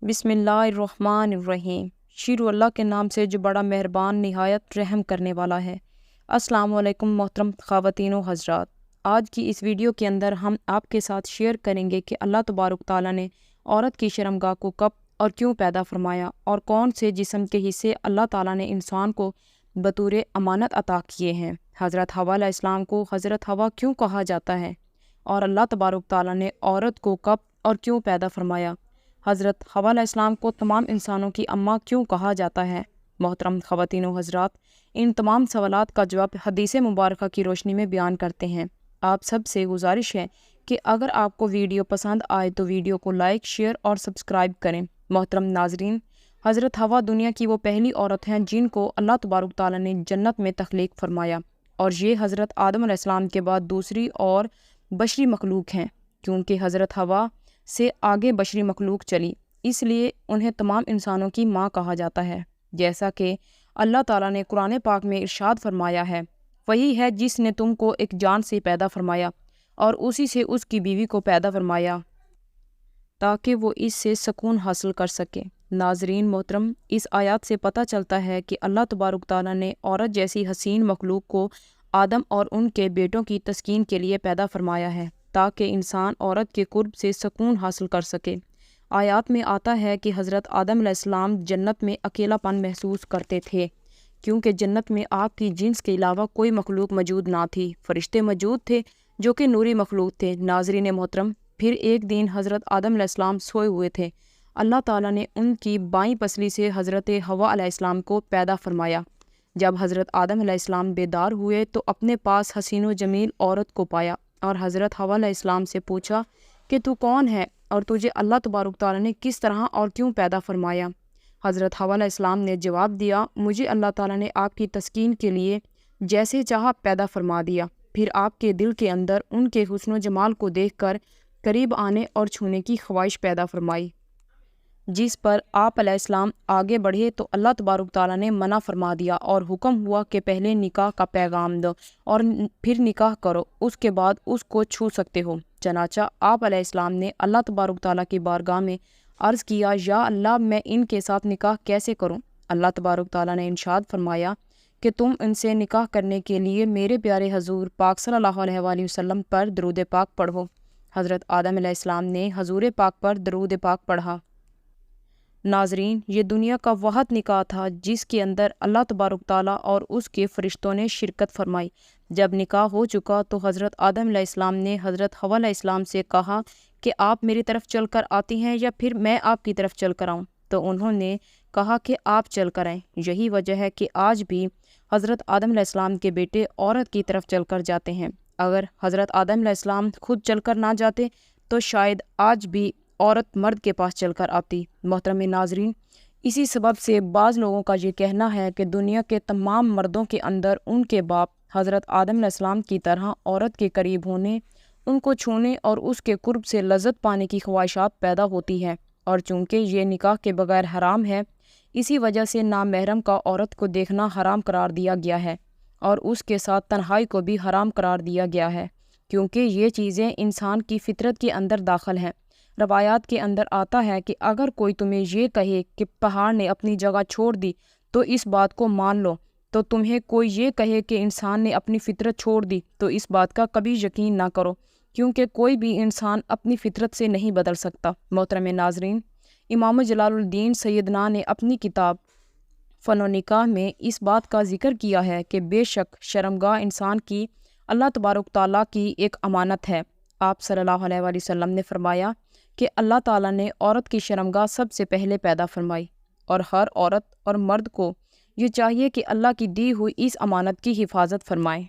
بسم اللہ الرحمن الرحیم۔ شروع اللہ کے نام سے جو بڑا مہربان نہایت رحم کرنے والا ہے۔ السلام علیکم محترم خواتین و حضرات، آج کی اس ویڈیو کے اندر ہم آپ کے ساتھ شیئر کریں گے کہ اللہ تبارک تعالیٰ نے عورت کی شرمگاہ کو کب اور کیوں پیدا فرمایا، اور کون سے جسم کے حصے اللہ تعالیٰ نے انسان کو بطور امانت عطا کیے ہیں۔ حضرت حوا علیہ السلام کو حضرت حوا کیوں کہا جاتا ہے، اور اللہ تبارک تعالیٰ نے عورت کو کب اور کیوں پیدا فرمایا۔ حضرت حوا علیہ السلام کو تمام انسانوں کی اماں کیوں کہا جاتا ہے۔ محترم خواتین و حضرات، ان تمام سوالات کا جواب حدیث مبارکہ کی روشنی میں بیان کرتے ہیں۔ آپ سب سے گزارش ہے کہ اگر آپ کو ویڈیو پسند آئے تو ویڈیو کو لائک، شیئر اور سبسکرائب کریں۔ محترم ناظرین، حضرت حوا دنیا کی وہ پہلی عورت ہیں جن کو اللہ تبارک تعالیٰ نے جنت میں تخلیق فرمایا، اور یہ حضرت آدم علیہ السلام کے بعد دوسری اور بشری مخلوق ہیں، کیونکہ حضرت حوا سے آگے بشری مخلوق چلی، اس لیے انہیں تمام انسانوں کی ماں کہا جاتا ہے۔ جیسا کہ اللہ تعالیٰ نے قرآن پاک میں ارشاد فرمایا ہے، وہی ہے جس نے تم کو ایک جان سے پیدا فرمایا اور اسی سے اس کی بیوی کو پیدا فرمایا تاکہ وہ اس سے سکون حاصل کر سکے۔ ناظرین محترم، اس آیات سے پتہ چلتا ہے کہ اللہ تبارک تعالیٰ نے عورت جیسی حسین مخلوق کو آدم اور ان کے بیٹوں کی تسکین کے لیے پیدا فرمایا ہے تاکہ انسان عورت کے قرب سے سکون حاصل کر سکے۔ آیات میں آتا ہے کہ حضرت آدم علیہ السلام جنت میں اکیلا پن محسوس کرتے تھے، کیونکہ جنت میں آپ کی جنس کے علاوہ کوئی مخلوق موجود نہ تھی۔ فرشتے موجود تھے جو کہ نوری مخلوق تھے۔ ناظرین محترم، پھر ایک دن حضرت آدم علیہ السلام سوئے ہوئے تھے۔ اللہ تعالیٰ نے ان کی بائیں پسلی سے حضرت حوا علیہ السلام کو پیدا فرمایا۔ جب حضرت آدم علیہ السلام بیدار ہوئے تو اپنے پاس حسین و جمیل عورت کو پایا، اور حضرت حوا علیہ السلام سے پوچھا کہ تو کون ہے اور تجھے اللہ تبارک تعالیٰ نے کس طرح اور کیوں پیدا فرمایا۔ حضرت حوا علیہ السلام نے جواب دیا، مجھے اللہ تعالیٰ نے آپ کی تسکین کے لیے جیسے چاہا پیدا فرما دیا، پھر آپ کے دل کے اندر ان کے حسن و جمال کو دیکھ کر قریب آنے اور چھونے کی خواہش پیدا فرمائی، جس پر آپ علیہ السلام آگے بڑھے تو اللہ تبارک تعالیٰ نے منع فرما دیا اور حکم ہوا کہ پہلے نکاح کا پیغام دو اور پھر نکاح کرو، اس کے بعد اس کو چھو سکتے ہو۔ چنانچہ آپ علیہ السلام نے اللہ تبارک تعالیٰ کی بارگاہ میں عرض کیا، یا اللہ میں ان کے ساتھ نکاح کیسے کروں؟ اللہ تبارک تعالیٰ نے ارشاد فرمایا کہ تم ان سے نکاح کرنے کے لیے میرے پیارے حضور پاک صلی اللہ علیہ وآلہ وسلم پر درود پاک پڑھو۔ حضرت آدم علیہ السلام نے حضور پاک پر درود پاک پڑھا۔ ناظرین، یہ دنیا کا واحد نکاح تھا جس کے اندر اللہ تبارک تعالیٰ اور اس کے فرشتوں نے شرکت فرمائی۔ جب نکاح ہو چکا تو حضرت آدم علیہ السلام نے حضرت حوا علیہ السلام سے کہا کہ آپ میری طرف چل کر آتی ہیں یا پھر میں آپ کی طرف چل کر آؤں؟ تو انہوں نے کہا کہ آپ چل کر آئیں۔ یہی وجہ ہے کہ آج بھی حضرت آدم علیہ السلام کے بیٹے عورت کی طرف چل کر جاتے ہیں۔ اگر حضرت آدم علیہ السلام خود چل کر نہ جاتے تو شاید آج بھی عورت مرد کے پاس چل کر آتی۔ محترم ناظرین، اسی سبب سے بعض لوگوں کا یہ کہنا ہے کہ دنیا کے تمام مردوں کے اندر ان کے باپ حضرت آدم علیہ السلام کی طرح عورت کے قریب ہونے، ان کو چھونے اور اس کے قرب سے لذت پانے کی خواہشات پیدا ہوتی ہے، اور چونکہ یہ نکاح کے بغیر حرام ہے، اسی وجہ سے نامحرم کا عورت کو دیکھنا حرام قرار دیا گیا ہے، اور اس کے ساتھ تنہائی کو بھی حرام قرار دیا گیا ہے، کیونکہ یہ چیزیں انسان کی فطرت کے اندر داخل ہیں۔ روایات کے اندر آتا ہے کہ اگر کوئی تمہیں یہ کہے کہ پہاڑ نے اپنی جگہ چھوڑ دی تو اس بات کو مان لو، تو تمہیں کوئی یہ کہے کہ انسان نے اپنی فطرت چھوڑ دی تو اس بات کا کبھی یقین نہ کرو، کیونکہ کوئی بھی انسان اپنی فطرت سے نہیں بدل سکتا۔ محترم ناظرین، امام جلال الدین سیدنا نے اپنی کتاب فن و نکاح میں اس بات کا ذکر کیا ہے کہ بے شک شرمگاہ انسان کی اللہ تبارک تعالیٰ کی ایک امانت ہے۔ آپ صلی اللہ علیہ وآلہ وسلم نے فرمایا کہ اللہ تعالیٰ نے عورت کی شرمگاہ سب سے پہلے پیدا فرمائی، اور ہر عورت اور مرد کو یہ چاہیے کہ اللہ کی دی ہوئی اس امانت کی حفاظت فرمائیں۔